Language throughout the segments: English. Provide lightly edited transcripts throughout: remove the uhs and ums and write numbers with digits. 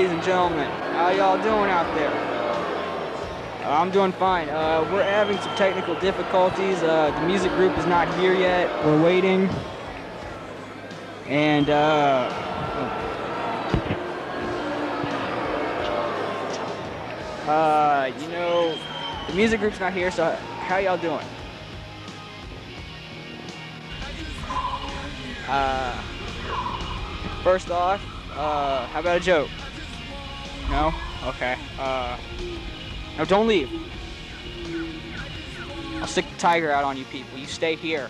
ladies and gentlemen. How y'all doing out there? I'm doing fine. We're having some technical difficulties. The music group is not here yet. We're waiting. And, you know, the music group's not here, so how y'all doing? First off, how about a joke? No? Okay. No, don't leave. I'll stick the tiger out on you people. You stay here.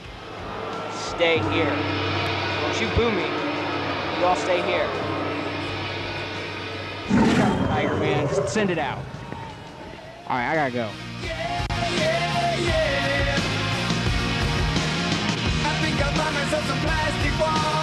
Stay here. Don't you boo me. You all stay here. Tiger, man, just send it out. Alright, I gotta go. Yeah, yeah, yeah. I think I'll buy myself some plastic balls.